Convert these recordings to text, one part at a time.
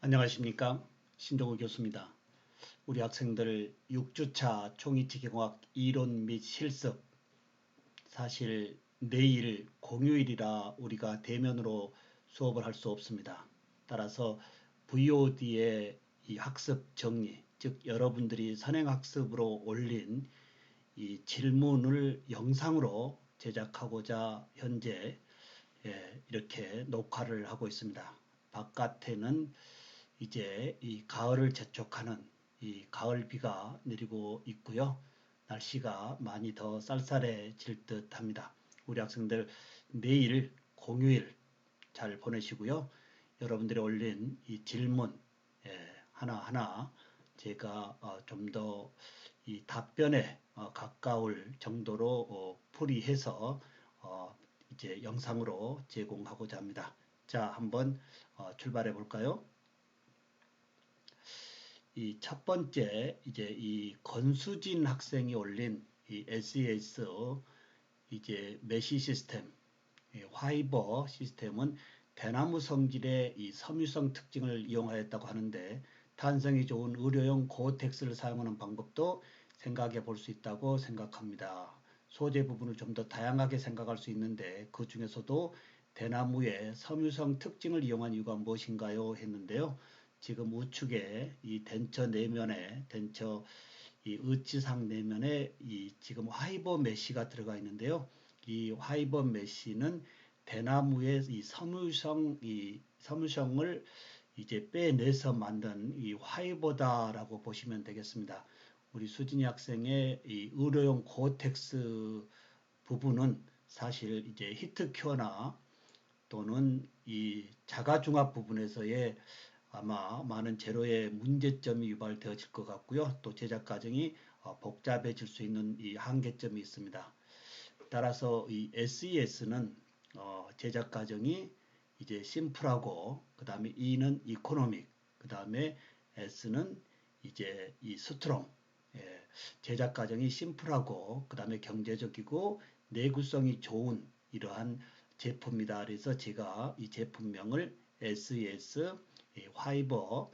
안녕하십니까, 신종우 교수입니다. 우리 학생들 6주차 총이치기공학 이론 및 실습, 사실 내일 공휴일이라 우리가 대면으로 수업을 할 수 없습니다. 따라서 VOD의 이 학습 정리, 즉 여러분들이 선행학습으로 올린 이 질문을 영상으로 제작하고자 현재 이렇게 녹화를 하고 있습니다. 바깥에는 이제 이 가을을 재촉하는 이 가을 비가 내리고 있고요. 날씨가 많이 더 쌀쌀해질 듯 합니다. 우리 학생들 내일 공휴일 잘 보내시고요. 여러분들이 올린 이 질문 하나하나 제가 좀 더 이 답변에 가까울 정도로 풀이해서 이제 영상으로 제공하고자 합니다. 자, 한번 출발해 볼까요? 이 첫 번째 이제 이 권수진 학생이 올린 이 SES 이제 메시 시스템, 화이버 시스템은 대나무 성질의 이 섬유성 특징을 이용하였다고 하는데 탄성이 좋은 의료용 고텍스를 사용하는 방법도 생각해 볼 수 있다고 생각합니다. 소재 부분을 좀 더 다양하게 생각할 수 있는데 그 중에서도 대나무의 섬유성 특징을 이용한 이유가 무엇인가요? 했는데요. 지금 우측에 이 덴처 내면에 덴처 이 의치상 내면에 이 지금 화이버 메쉬가 들어가 있는데요. 이 화이버 메쉬는 대나무의 이 섬유성을 이제 빼내서 만든 이 화이버다라고 보시면 되겠습니다. 우리 수진이 학생의 이 의료용 고텍스 부분은 사실 이제 히트큐어나 또는 이 자가중압 부분에서의 아마 많은 재료의 문제점이 유발되어질 것 같고요. 또 제작 과정이 복잡해질 수 있는 이 한계점이 있습니다. 따라서 이 SES는 제작 과정이 이제 심플하고 그 다음에 E는 이코노믹, 그 다음에 S는 이제 이 스트롱. 제작 과정이 심플하고 그 다음에 경제적이고 내구성이 좋은 이러한 제품이다. 그래서 제가 이 제품명을 SES 화이버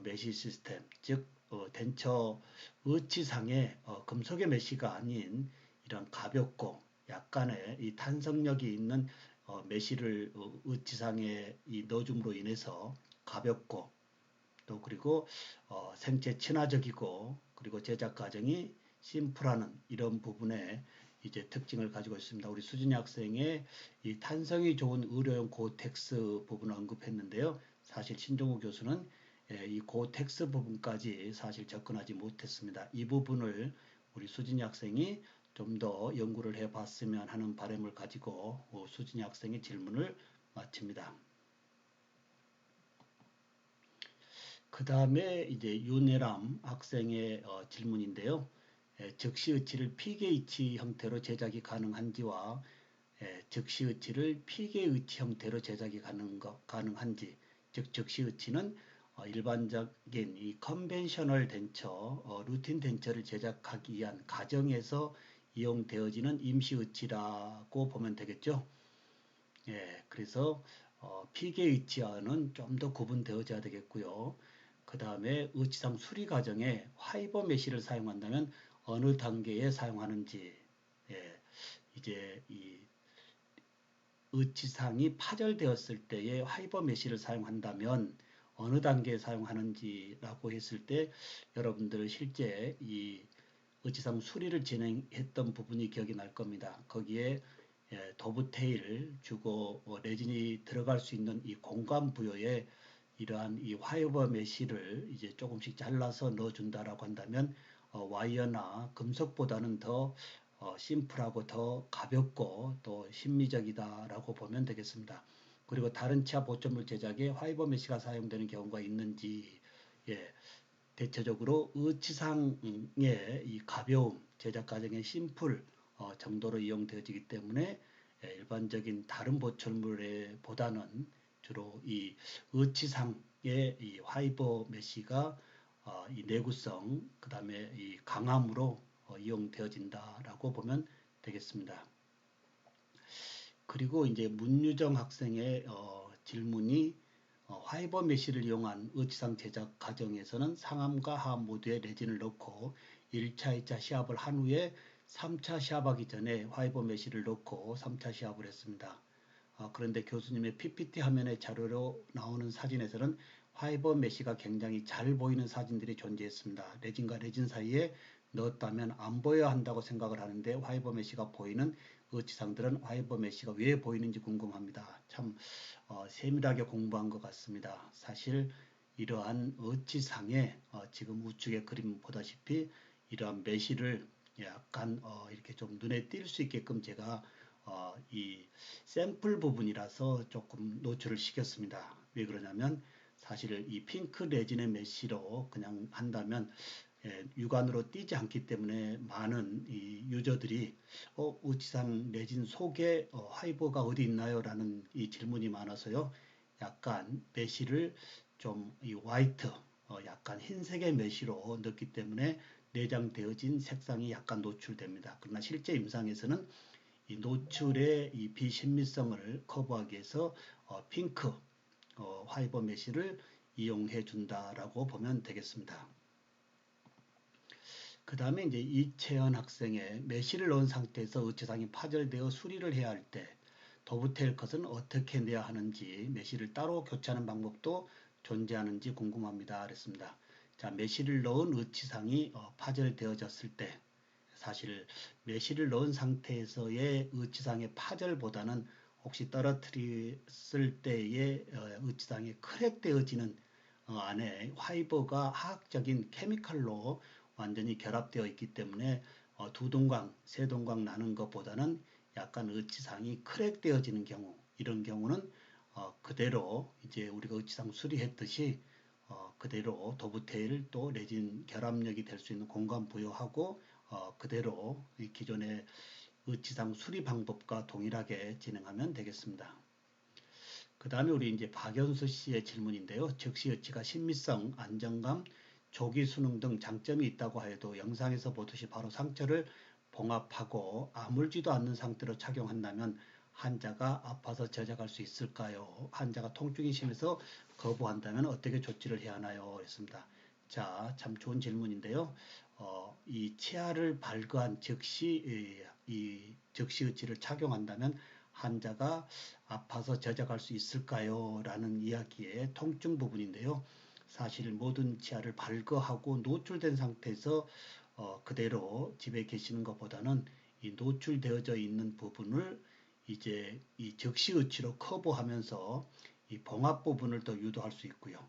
메쉬 시스템, 즉 덴처 의치상의 금속의 메쉬가 아닌 이런 가볍고 약간의 이 탄성력이 있는 메쉬를 의치상에 넣어줌으로 인해서 가볍고 또 그리고 생체 친화적이고 그리고 제작 과정이 심플하는 이런 부분에 이제 특징을 가지고 있습니다. 우리 수진이 학생의 이 탄성이 좋은 의료용 고텍스 부분을 언급했는데요. 사실 신종우 교수는 이 고텍스 부분까지 사실 접근하지 못했습니다. 이 부분을 우리 수진이 학생이 좀 더 연구를 해봤으면 하는 바람을 가지고 수진이 학생의 질문을 마칩니다. 그 다음에 이제 윤혜람 학생의 질문인데요. 즉시의치를 PK의치 형태로 제작이 가능한지와 즉시의치를 PK의치 형태로 제작이 가능한지, 즉 즉시의치는 일반적인 이 컨벤셔널 덴처, 루틴 덴처를 제작하기 위한 가정에서 이용되어지는 임시의치라고 보면 되겠죠. 그래서 PK의치와는 좀 더 구분되어져야 되겠고요. 그 다음에 의치상 수리 과정에 화이버 메쉬를 사용한다면 어느 단계에 사용하는지, 이제 이 의치상이 파절되었을 때에 화이버 메쉬를 사용한다면 어느 단계에 사용하는지라고 했을 때 여러분들 실제 이 의치상 수리를 진행했던 부분이 기억이 날 겁니다. 거기에 도브테일 주고 레진이 들어갈 수 있는 이 공간 부여에 이러한 이 화이버 메쉬를 이제 조금씩 잘라서 넣어준다라고 한다면 와이어나 금속보다는 더 심플하고 더 가볍고 또 심미적이다라고 보면 되겠습니다. 그리고 다른 치아 보조물 제작에 화이버 메쉬가 사용되는 경우가 있는지, 대체적으로 의치상의 이 가벼움, 제작 과정의 심플 정도로 이용되어지기 때문에 일반적인 다른 보철물에 보다는 주로 이 의치상의 이 화이버 메쉬가 이 내구성, 그 다음에 이 강함으로 이용되어진다라고 보면 되겠습니다. 그리고 이제 문유정 학생의 질문이 화이버 메쉬를 이용한 의치상 제작 과정에서는 상암과 하암 모두에 레진을 넣고 1차, 2차 시합을 한 후에 3차 시합하기 전에 화이버 메쉬를 넣고 3차 시합을 했습니다. 그런데 교수님의 PPT 화면의 자료로 나오는 사진에서는 화이버 메쉬가 굉장히 잘 보이는 사진들이 존재했습니다. 레진과 레진 사이에 넣었다면 안 보여야 한다고 생각을 하는데 화이버 메쉬가 보이는 의치상들은 화이버 메쉬가 왜 보이는지 궁금합니다. 참 세밀하게 공부한 것 같습니다. 사실 이러한 의치상에 지금 우측에 그림 보다시피 이러한 메쉬를 약간 이렇게 좀 눈에 띌 수 있게끔 제가 이 샘플 부분이라서 조금 노출을 시켰습니다. 왜 그러냐면 사실 이 핑크 레진의 메쉬로 그냥 한다면 육안으로 띄지 않기 때문에 많은 이 유저들이 우치상 레진 속에 화이버가 어디 있나요? 라는 이 질문이 많아서요. 약간 메쉬를 좀 이 화이트 약간 흰색의 메쉬로 넣기 때문에 내장되어진 색상이 약간 노출됩니다. 그러나 실제 임상에서는 이 노출의 이 비신미성을 커버하기 위해서 핑크 화이버 메쉬를 이용해 준다라고 보면 되겠습니다. 그 다음에 이제 이채연 학생의 메쉬를 넣은 상태에서 의치상이 파절되어 수리를 해야 할 때 도브테일 컷은 어떻게 내야 하는지 메쉬를 따로 교체하는 방법도 존재하는지 궁금합니다. 그랬습니다. 자, 메쉬를 넣은 의치상이 파절되어졌을 때 사실 메쉬를 넣은 상태에서의 의치상의 파절보다는 혹시 떨어뜨렸을 때의 의치상이 크랙되어지는 안에 화이버가 화학적인 케미칼로 완전히 결합되어 있기 때문에 두 동강, 세 동강 나는 것보다는 약간 의치상이 크랙되어지는 경우, 이런 경우는 그대로 이제 우리가 의치상 수리했듯이 그대로 도브테일 또 레진 결합력이 될 수 있는 공간 부여하고 그대로 기존의 의치상 수리 방법과 동일하게 진행하면 되겠습니다. 그 다음에 우리 이제 박연수 씨의 질문인데요. 즉시 의치가 신미성, 안정감, 조기 수능 등 장점이 있다고 하여도 영상에서 보듯이 바로 상처를 봉합하고 아물지도 않는 상태로 착용한다면 환자가 아파서 제작할 수 있을까요? 환자가 통증이 심해서 거부한다면 어떻게 조치를 해야 하나요? 했습니다. 자, 참 좋은 질문인데요. 이 치아를 발그한 즉시 이 즉시 의치를 착용한다면 환자가 아파서 제작할 수 있을까요? 라는 이야기의 통증 부분인데요. 사실 모든 치아를 발거하고 노출된 상태에서 그대로 집에 계시는 것보다는 이 노출되어져 있는 부분을 이제 이 즉시 의치로 커버하면서 이 봉합 부분을 더 유도할 수 있고요.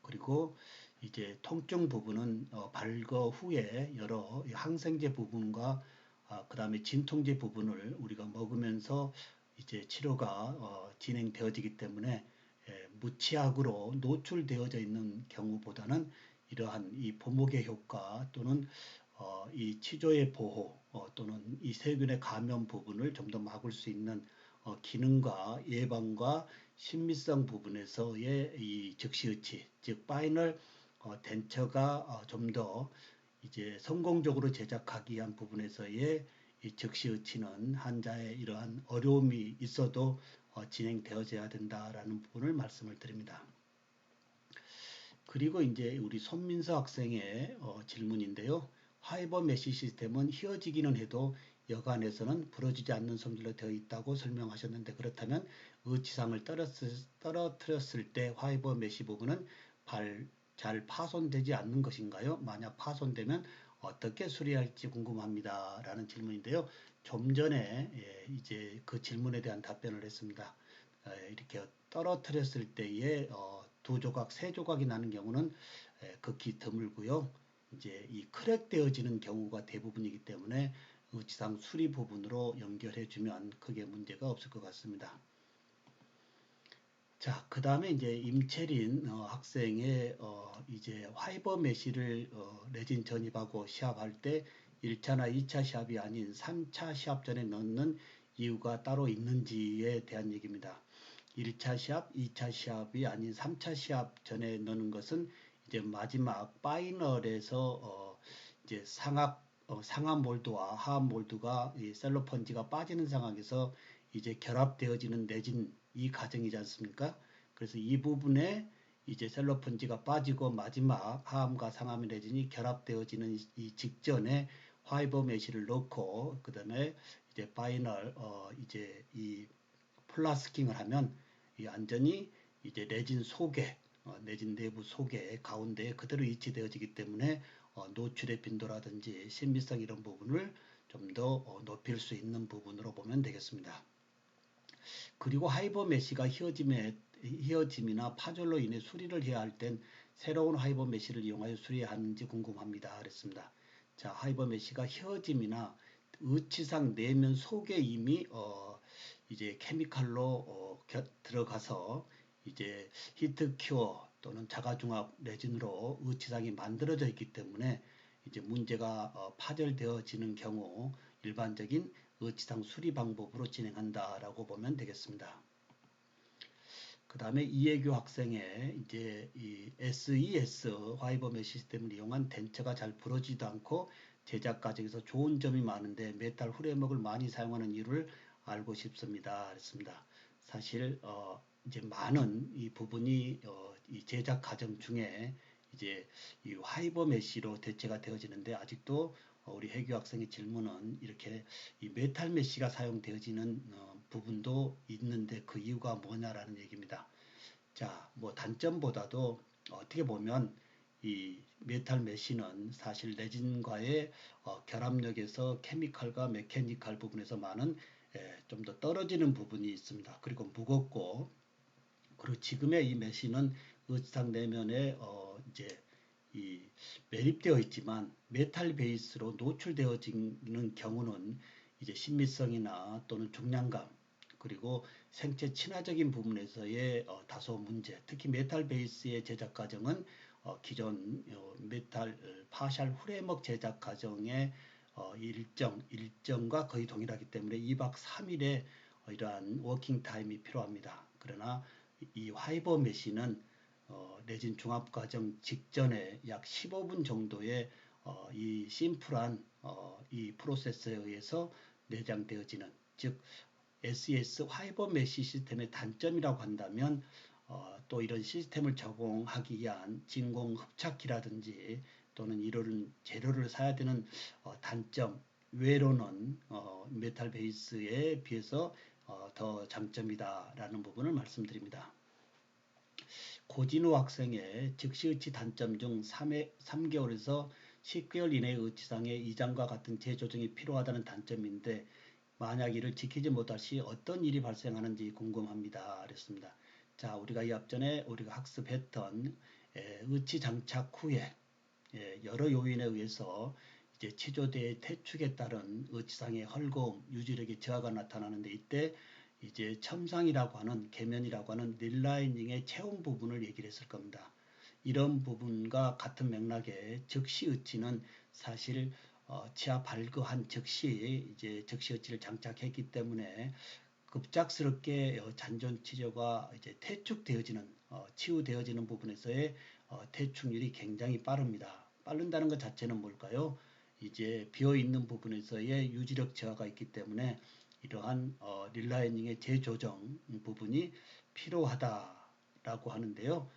그리고 이제 통증 부분은 발거 후에 여러 항생제 부분과 그 다음에 진통제 부분을 우리가 먹으면서 이제 치료가 진행되어지기 때문에 무치약으로 노출되어져 있는 경우보다는 이러한 이 보목의 효과 또는 이 치조의 보호 또는 이 세균의 감염 부분을 좀 더 막을 수 있는 기능과 예방과 신미성 부분에서의 이 즉시의치, 즉 파이널 덴처가 좀 더 이제 성공적으로 제작하기 위한 부분에서의 이 즉시의치는 환자의 이러한 어려움이 있어도 진행되어져야 된다라는 부분을 말씀을 드립니다. 그리고 이제 우리 손민서 학생의 질문인데요. 화이버 메쉬 시스템은 휘어지기는 해도 여간에서는 부러지지 않는 성질로 되어 있다고 설명하셨는데 그렇다면 의치상을 떨어뜨렸을 때 화이버 메쉬 부분은 잘 파손되지 않는 것인가요? 만약 파손되면 어떻게 수리할지 궁금합니다. 라는 질문인데요. 좀 전에 이제 그 질문에 대한 답변을 했습니다. 이렇게 떨어뜨렸을 때에 두 조각, 세 조각이 나는 경우는 극히 드물고요. 이제 이 크랙되어지는 경우가 대부분이기 때문에 의치상 수리 부분으로 연결해주면 크게 문제가 없을 것 같습니다. 자, 그 다음에 이제 임채린 학생의 이제 화이버 메쉬를 레진 전입하고 시합할 때 1차나 2차 시합이 아닌 3차 시합 전에 넣는 이유가 따로 있는지에 대한 얘기입니다. 1차 시합, 2차 시합이 아닌 3차 시합 전에 넣는 것은 이제 마지막 파이널에서 이제 상압 몰드와 하압 몰드가 이 셀로펀지가 빠지는 상황에서 이제 결합되어지는 내진 이 과정이지 않습니까? 그래서 이 부분에 이제 셀로폰지가 빠지고 마지막 하암과 상암의 레진이 결합되어지는 이 직전에 화이버 메쉬를 넣고 그 다음에 이제 파이널 이제 이 플라스킹을 하면 이 완전히 이제 레진 속에 레진 내부 속에 가운데에 그대로 위치되어지기 때문에 노출의 빈도라든지 신비성 이런 부분을 좀 더 높일 수 있는 부분으로 보면 되겠습니다. 그리고 하이버 메쉬가 휘어짐이나 파절로 인해 수리를 해야 할 땐 새로운 하이버 메쉬를 이용하여 수리해야 하는지 궁금합니다. 그랬습니다. 자, 하이버 메쉬가 휘어짐이나 의치상 내면 속에 이미 이제 케미칼로 들어가서 이제 히트 큐어 또는 자가중합 레진으로 의치상이 만들어져 있기 때문에 이제 문제가 파절되어지는 경우 일반적인 의치상 수리 방법으로 진행한다라고 보면 되겠습니다. 그 다음에 이해교 학생의 이제 이 SES 화이버 메쉬 시스템을 이용한 덴처가 잘 부러지지도 않고 제작 과정에서 좋은 점이 많은데 메탈 후레목을 많이 사용하는 이유를 알고 싶습니다. 그랬습니다. 사실 이제 많은 이 부분이 이 제작 과정 중에 이제 이 화이버 메쉬로 대체가 되어지는데 아직도 우리 해교 학생의 질문은 이렇게 이 메탈 메쉬가 사용되어지는 부분도 있는데 그 이유가 뭐냐라는 얘기입니다. 자, 뭐 단점보다도 어떻게 보면 이 메탈 메쉬는 사실 레진과의 결합력에서 케미칼과 메케니칼 부분에서 많은 좀 더 떨어지는 부분이 있습니다. 그리고 무겁고 그리고 지금의 이 메쉬는 의상 내면에 이제 이 매립되어 있지만 메탈 베이스로 노출되어지는 경우는 이제 신미성이나 또는 중량감 그리고 생체 친화적인 부분에서의 다소 문제, 특히 메탈 베이스의 제작 과정은 기존 메탈 파샬 후레먹 제작 과정의 일정과 거의 동일하기 때문에 2박 3일의 이러한 워킹 타임이 필요합니다. 그러나 이 화이버 메쉬는 레진 중합 과정 직전에 약 15분 정도의 이 심플한 이 프로세스에 의해서 내장되어지는 즉 SES 화이버 메쉬 시스템의 단점이라고 한다면 또 이런 시스템을 적용하기 위한 진공 흡착기라든지 또는 이런 재료를 사야 되는 단점 외로는 메탈 베이스에 비해서 더 장점이다라는 부분을 말씀드립니다. 고진호 학생의 즉시의치 단점 중 3개월에서 10개월 이내의 의치상의 이장과 같은 재조정이 필요하다는 단점인데 만약 이를 지키지 못할 시 어떤 일이 발생하는지 궁금합니다. 그랬습니다. 자, 우리가 이 앞전에 우리가 학습했던 의치 장착 후에 여러 요인에 의해서 이제 치조대의 퇴축에 따른 의치상의 헐거움, 유지력의 저하가 나타나는데 이때 이제 첨상이라고 하는 계면이라고 하는 릴라이닝의 체험 부분을 얘기를 했을 겁니다. 이런 부분과 같은 맥락의 즉시 의치는 사실 치아 발그한 즉시 이제 즉시 의치를 장착했기 때문에 급작스럽게 잔존 치조가 이제 퇴축되어지는 치유되어지는 부분에서의 퇴축률이 굉장히 빠릅니다. 빠른다는 것 자체는 뭘까요? 이제 비어 있는 부분에서의 유지력 저하가 있기 때문에 이러한 릴라이닝의 재조정 부분이 필요하다라고 하는데요.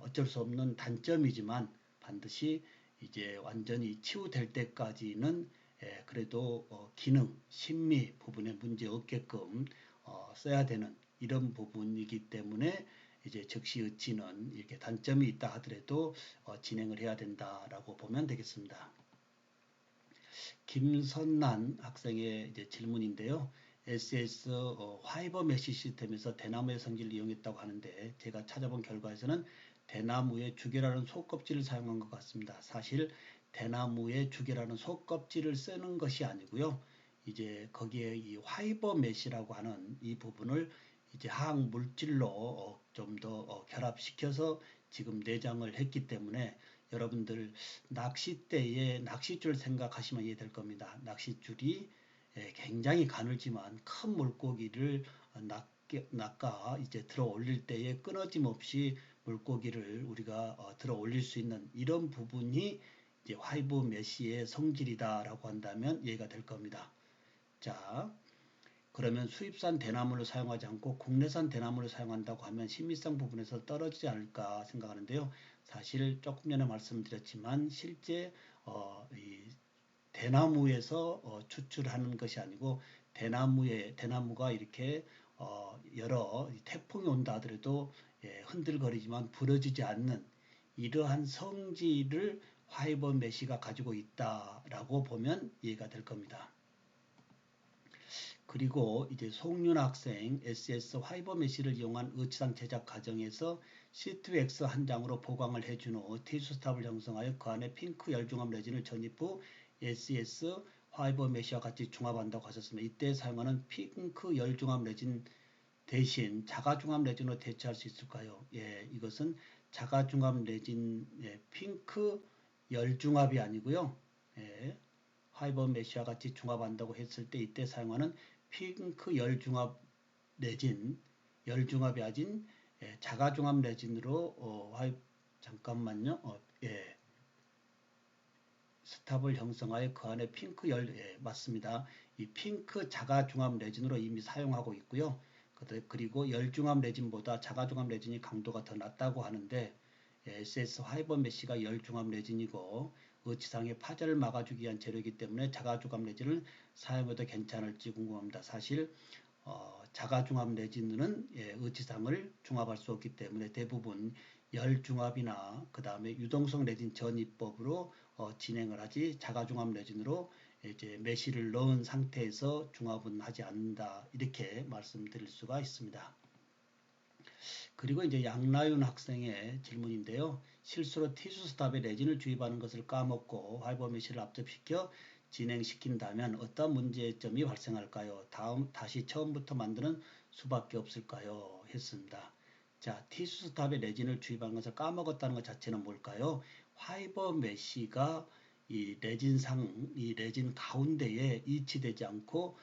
어쩔 수 없는 단점이지만 반드시 이제 완전히 치유될 때까지는 그래도 기능, 심미 부분에 문제 없게끔 써야 되는 이런 부분이기 때문에 이제 즉시 의치는 이렇게 단점이 있다 하더라도 진행을 해야 된다라고 보면 되겠습니다. 김선난 학생의 이제 질문인데요. SS 화이버 메쉬 시스템에서 대나무의 성질을 이용했다고 하는데 제가 찾아본 결과에서는 대나무의 주계라는 속껍질을 사용한 것 같습니다. 사실 대나무의 주계라는 속껍질을 쓰는 것이 아니고요. 이제 거기에 이 화이버 메쉬라고 하는 이 부분을 이제 화학 물질로 좀 더 결합시켜서 지금 내장을 했기 때문에 여러분들 낚싯대에 낚싯줄 생각하시면 이해될 겁니다. 낚싯줄이 굉장히 가늘지만 큰 물고기를 낚아 이제 들어 올릴 때에 끊어짐 없이 물고기를 우리가 들어 올릴 수 있는 이런 부분이 이제 화이버 메쉬의 성질이다라고 한다면 이해가 될 겁니다. 자, 그러면 수입산 대나무를 사용하지 않고 국내산 대나무를 사용한다고 하면 신미성 부분에서 떨어지지 않을까 생각하는데요. 사실 조금 전에 말씀드렸지만 실제 이 대나무에서 추출하는 것이 아니고 대나무가 이렇게 여러 태풍이 온다 하더라도 흔들거리지만 부러지지 않는 이러한 성질을 화이버 메쉬가 가지고 있다라고 보면 이해가 될 겁니다. 그리고 이제 송윤 학생 SS 화이버 메쉬를 이용한 의치상 제작 과정에서 C2X 한 장으로 보강을 해준 후 티슈스탑을 형성하여 그 안에 핑크 열중합 레진을 전입 후 SS 화이버 메쉬와 같이 중합한다고 하셨습니다. 이때 사용하는 핑크 열중합 레진 대신 자가중합 레진으로 대체할 수 있을까요? 예, 이것은 자가중합 레진 핑크 열중합이 아니고요. 예, 화이버 메쉬와 같이 중합한다고 했을 때 이때 사용하는 핑크 열중합 레진, 열중합이 아닌 자가중합 레진으로 잠깐만요. 예, 스탑을 형성하여 그 안에 핑크 맞습니다. 이 핑크 자가중합 레진으로 이미 사용하고 있고요. 그리고 열중합 레진보다 자가중합 레진이 강도가 더 낮다고 하는데 SS 화이버 메쉬가 열중합 레진이고 의치상의 파절을 막아주기 위한 재료이기 때문에 자가중합 레진을 사용해도 괜찮을지 궁금합니다. 사실 자가중합 레진은 의치상을 중합할 수 없기 때문에 대부분 열중합이나 그 다음에 유동성 레진 전이법으로 진행을 하지 자가중합 레진으로 이제 메쉬를 넣은 상태에서 중합은 하지 않는다 이렇게 말씀드릴 수가 있습니다. 그리고 이제 양나윤 학생의 질문인데요. 실수로 티슈스탑에 레진을 주입하는 것을 까먹고 화이버 메쉬를 압접시켜 진행시킨다면 어떤 문제점이 발생할까요? 다시 처음부터 만드는 수밖에 없을까요? 했습니다. 자, 티슈스탑에 레진을 주입하는 것을 까먹었다는 것 자체는 뭘까요? 화이버 메쉬가 이 레진 가운데에 이치되지 않고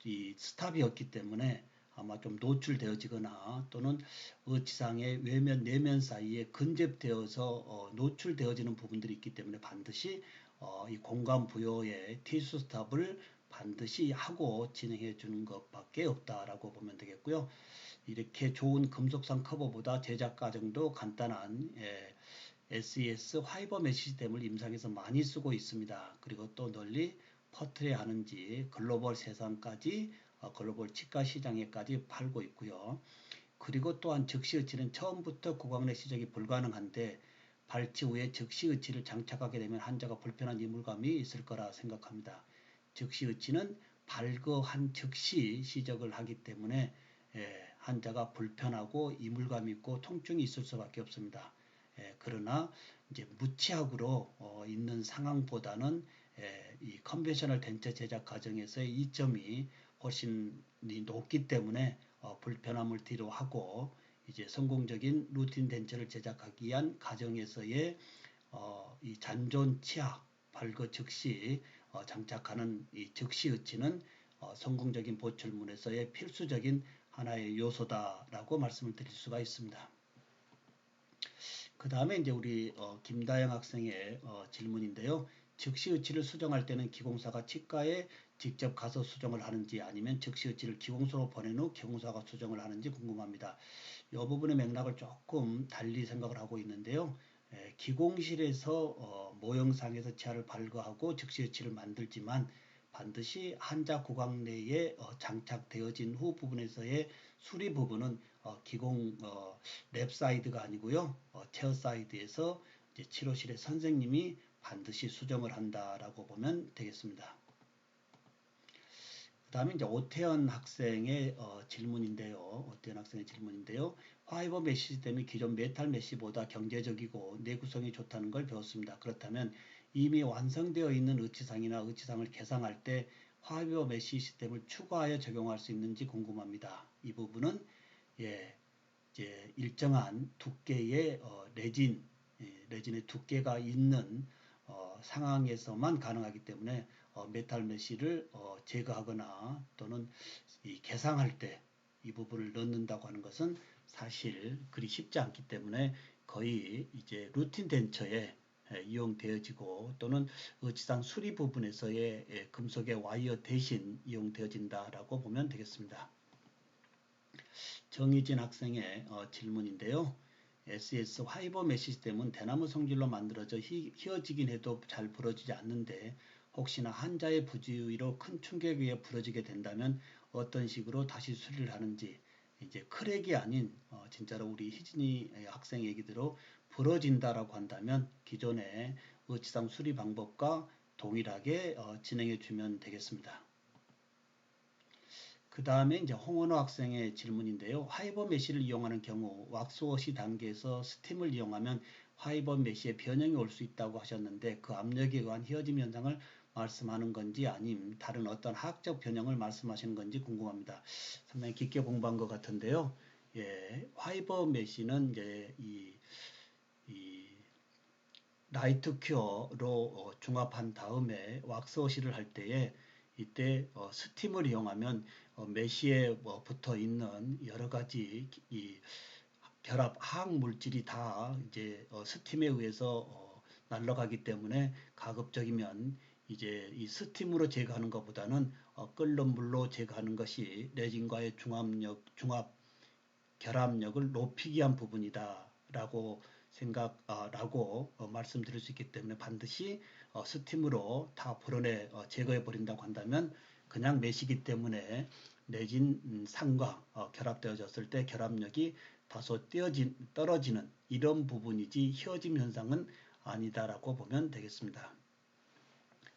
이 스탑이었기 때문에 아마 좀 노출되어지거나 또는 의치상의 외면 내면 사이에 근접되어서 노출되어지는 부분들이 있기 때문에 반드시 이 공간 부여의 티슈 스탑을 반드시 하고 진행해 주는 것밖에 없다라고 보면 되겠고요. 이렇게 좋은 금속상 커버보다 제작 과정도 간단한 SES 화이버 메쉬 시스템을 임상에서 많이 쓰고 있습니다. 그리고 또 널리 퍼뜨려야 하는지 글로벌 세상까지 글로벌 치과 시장에까지 팔고 있고요. 그리고 또한 즉시 의치는 처음부터 구강 내 시작이 불가능한데 발치 후에 즉시 의치를 장착하게 되면 환자가 불편한 이물감이 있을 거라 생각합니다. 즉시 의치는 발거한 즉시 시작을 하기 때문에 환자가 불편하고 이물감이 있고 통증이 있을 수밖에 없습니다. 그러나 이제 무치약으로 있는 상황보다는 이 컨벤셔널 덴처 제작 과정에서의 이점이 훨씬 높기 때문에 불편함을 뒤로하고 이제 성공적인 루틴 덴처를 제작하기 위한 과정에서의 이 잔존 치약 발거 즉시 장착하는 이 즉시 의치는 성공적인 보철문에서의 필수적인 하나의 요소다라고 말씀을 드릴 수가 있습니다. 그 다음에 이제 우리 김다영 학생의 질문인데요. 즉시 의치를 수정할 때는 기공사가 치과에 직접 가서 수정을 하는지 아니면 즉시 의치를 기공소로 보낸 후 기공사가 수정을 하는지 궁금합니다. 이 부분의 맥락을 조금 달리 생각을 하고 있는데요. 기공실에서 모형상에서 치아를 발거하고 즉시 의치를 만들지만 반드시 환자 구강 내에 장착되어진 후 부분에서의 수리 부분은 기공 랩 사이드가 아니고요. 체어 사이드에서 이제 치료실의 선생님이 반드시 수정을 한다라고 보면 되겠습니다. 그 다음에 이제 오태현 학생의 질문인데요. 화이버 메쉬 시스템이 기존 메탈 메쉬보다 경제적이고 내구성이 좋다는 걸 배웠습니다. 그렇다면 이미 완성되어 있는 의치상이나 의치상을 개상할 때 화이버 메쉬 시스템을 추가하여 적용할 수 있는지 궁금합니다. 이 부분은 이제 일정한 두께의 레진의 두께가 있는 상황에서만 가능하기 때문에 메탈 메쉬를 제거하거나 또는 이 개상할 때 이 부분을 넣는다고 하는 것은 사실 그리 쉽지 않기 때문에 거의 이제 루틴 덴처에 이용되어지고 또는 의지상 수리 부분에서의 금속의 와이어 대신 이용되어진다라고 보면 되겠습니다. 정희진 학생의 질문인데요. SES 화이버 메쉬 시스템은 대나무 성질로 만들어져 휘어지긴 해도 잘 부러지지 않는데 혹시나 한자의 부주의로 큰 충격에 의해 부러지게 된다면 어떤 식으로 다시 수리를 하는지, 이제 크랙이 아닌 진짜로 우리 희진이 학생 얘기대로 부러진다라고 한다면 기존의 의치상 수리 방법과 동일하게 진행해 주면 되겠습니다. 그 다음에 이제 홍원호 학생의 질문인데요. 화이버 메쉬를 이용하는 경우 왁스워시 단계에서 스팀을 이용하면 화이버 메쉬에 변형이 올 수 있다고 하셨는데 그 압력에 의한 휘어짐 현상을 말씀하는 건지 아님 다른 어떤 화학적 변형을 말씀하시는 건지 궁금합니다. 상당히 깊게 공부한 것 같은데요. 예, 화이버 메쉬는 이제 이 라이트 큐어로 중합한 다음에 왁스워시를 할 때에 이때 스팀을 이용하면 메쉬에 붙어 있는 여러 가지 이 결합 화학 물질이 다 이제 스팀에 의해서 날아가기 때문에 가급적이면 이제 이 스팀으로 제거하는 것보다는 끓는 물로 제거하는 것이 레진과의 중합 결합력을 높이기 위한 부분이다라고 라고 말씀드릴 수 있기 때문에 반드시 스팀으로 다 불어내 제거해 버린다고 한다면 그냥 메시기 때문에 레진 산과 결합되어졌을 때 결합력이 다소 떨어지는 이런 부분이지 휘어짐 현상은 아니다라고 보면 되겠습니다.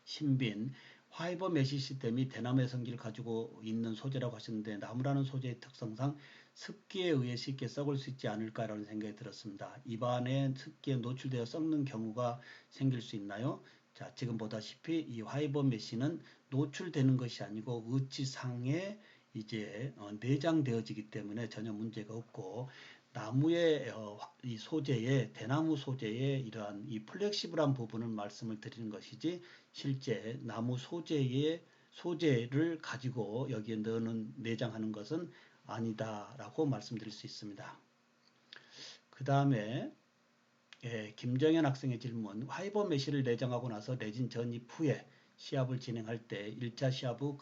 신빈, 화이버 메쉬 시스템이 대나무의 성질을 가지고 있는 소재라고 하셨는데 나무라는 소재의 특성상 습기에 의해 쉽게 썩을 수 있지 않을까라는 생각이 들었습니다. 입안에 습기에 노출되어 썩는 경우가 생길 수 있나요? 자, 지금 보다시피 이 화이버 메쉬는 노출되는 것이 아니고 의치상에 이제 내장되어지기 때문에 전혀 문제가 없고 나무의 이 소재의 대나무 소재의 이러한 이 플렉시블한 부분을 말씀을 드리는 것이지 실제 나무 소재를 가지고 여기에 넣는 내장하는 것은 아니다라고 말씀드릴 수 있습니다. 그 다음에 김정현 학생의 질문, 화이버 메쉬를 내장하고 나서 레진 전입 후에 시합을 진행할 때 1차 시합 후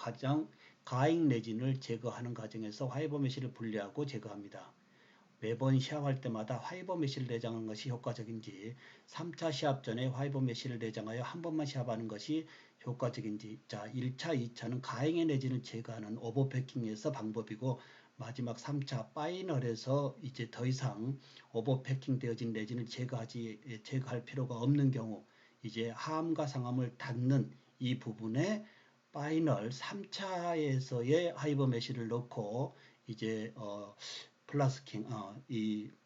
가행 레진을 제거하는 과정에서 화이버 메쉬를 분리하고 제거합니다. 매번 시합할 때마다 화이버 메쉬를 내장하는 것이 효과적인지 3차 시합 전에 화이버 메쉬를 내장하여 한 번만 시합하는 것이 효과적인지. 자, 1차, 2차는 가행의 레진을 제거하는 오버패킹에서 방법이고 마지막 3차 파이널에서 이제 더 이상 오버패킹 되어진 레진을 제거할 필요가 없는 경우 이제 하암과 상암을 닫는 이 부분에 파이널 3차에서의 화이버 메쉬를 넣고 이제 플라스킹, 이제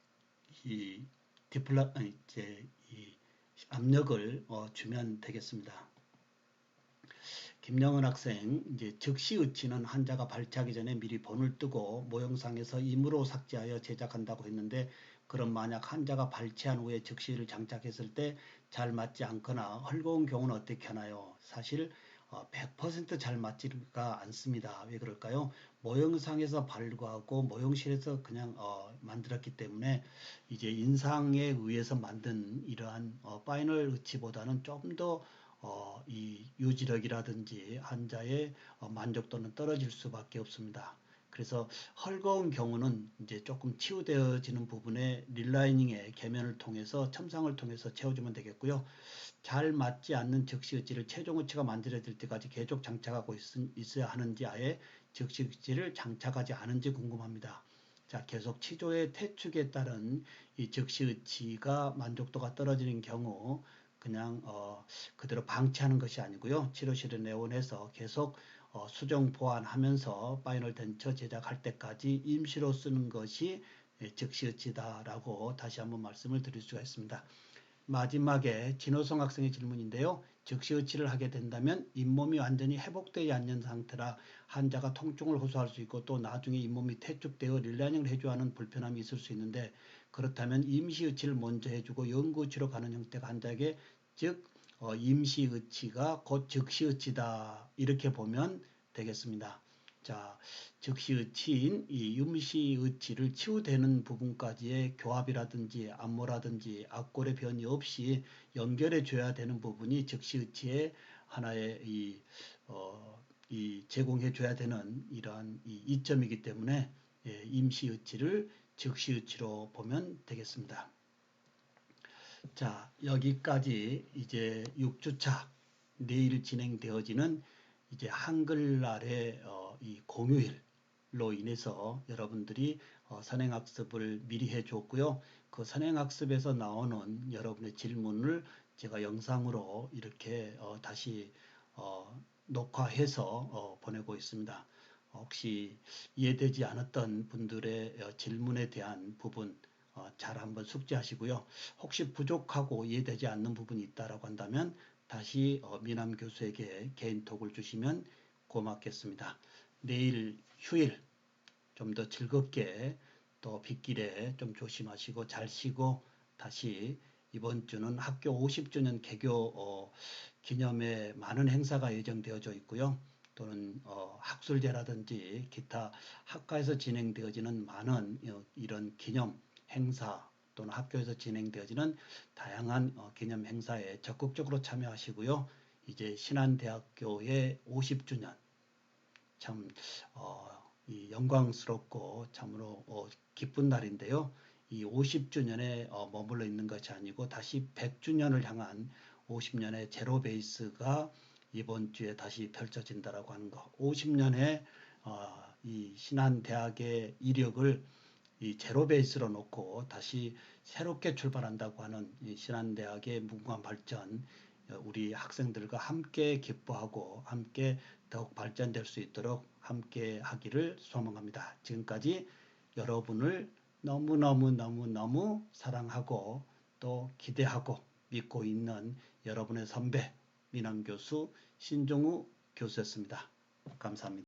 이 압력을 주면 되겠습니다. 김영은 학생, 이제 즉시 의치는 환자가 발치하기 전에 미리 본을 뜨고 모형상에서 임의로 삭제하여 제작한다고 했는데 그럼 만약 환자가 발치한 후에 즉시를 장착했을 때 잘 맞지 않거나 헐거운 경우는 어떻게 하나요? 사실 100% 잘 맞지가 않습니다. 왜 그럴까요? 모형상에서 발굴하고 모형실에서 그냥 만들었기 때문에 이제 인상에 의해서 만든 이러한 파이널 의치보다는 좀 더 이 유지력이라든지 환자의 만족도는 떨어질 수밖에 없습니다. 그래서 헐거운 경우는 이제 조금 치유되어지는 부분에 릴라이닝의 계면을 통해서 첨상을 통해서 채워주면 되겠고요. 잘 맞지 않는 적시의치를 최종 의치가 만들어질 때까지 계속 장착하고 있어야 하는지 아예 적시의치를 장착하지 않은지 궁금합니다. 자, 계속 치조의 퇴축에 따른 이 적시의치가 만족도가 떨어지는 경우 그냥 그대로 방치하는 것이 아니고요. 치료실에 내원해서 계속 수정 보완하면서 파이널 덴처 제작할 때까지 임시로 쓰는 것이 적시의치다라고 다시 한번 말씀을 드릴 수가 있습니다. 마지막에 진호성 학생의 질문인데요. 적시의치를 하게 된다면 잇몸이 완전히 회복되지 않는 상태라 환자가 통증을 호소할 수 있고 또 나중에 잇몸이 퇴축되어 릴라이닝을 해줘야 하는 불편함이 있을 수 있는데 그렇다면 임시의치를 먼저 해주고 연구의치로 가는 형태가 환자에게 즉 임시의치가 곧 적시의치다 이렇게 보면 되겠습니다. 자, 즉시의치인 이 임시의치를 치유되는 부분까지의 교합이라든지 안무라든지 악골의 변이 없이 연결해 줘야 되는 부분이 즉시의치의 하나의 이 제공해 줘야 되는 이러한 이 이점이기 때문에 예, 임시의치를 즉시의치로 보면 되겠습니다. 자, 여기까지 이제 6주차 내일 진행되어지는 이제 한글날의 이 공휴일로 인해서 여러분들이 선행학습을 미리 해줬고요. 그 선행학습에서 나오는 여러분의 질문을 제가 영상으로 이렇게 다시 녹화해서 보내고 있습니다. 혹시 이해되지 않았던 분들의 질문에 대한 부분 잘 한번 숙지하시고요. 혹시 부족하고 이해되지 않는 부분이 있다라고 한다면 다시 미남 교수에게 개인톡을 주시면 고맙겠습니다. 내일 휴일 좀 더 즐겁게 또 빗길에 좀 조심하시고 잘 쉬고 다시 이번 주는 학교 50주년 개교 기념에 많은 행사가 예정되어져 있고요. 또는 학술제라든지 기타 학과에서 진행되어지는 많은 이런 기념 행사 또는 학교에서 진행되어지는 다양한 기념 행사에 적극적으로 참여하시고요. 이제 신한대학교의 50주년 참 이 영광스럽고 참으로 기쁜 날인데요. 이 50주년에 머물러 있는 것이 아니고 다시 100주년을 향한 50년의 제로 베이스가 이번 주에 다시 펼쳐진다라고 하는 거. 50년의 이 신한대학의 이력을 이 제로 베이스로 놓고 다시 새롭게 출발한다고 하는 이 신한대학의 무궁한 발전, 우리 학생들과 함께 기뻐하고 함께 더욱 발전될 수 있도록 함께 하기를 소망합니다. 지금까지 여러분을 너무너무 사랑하고 또 기대하고 믿고 있는 여러분의 선배 민함 교수 신종우 교수였습니다. 감사합니다.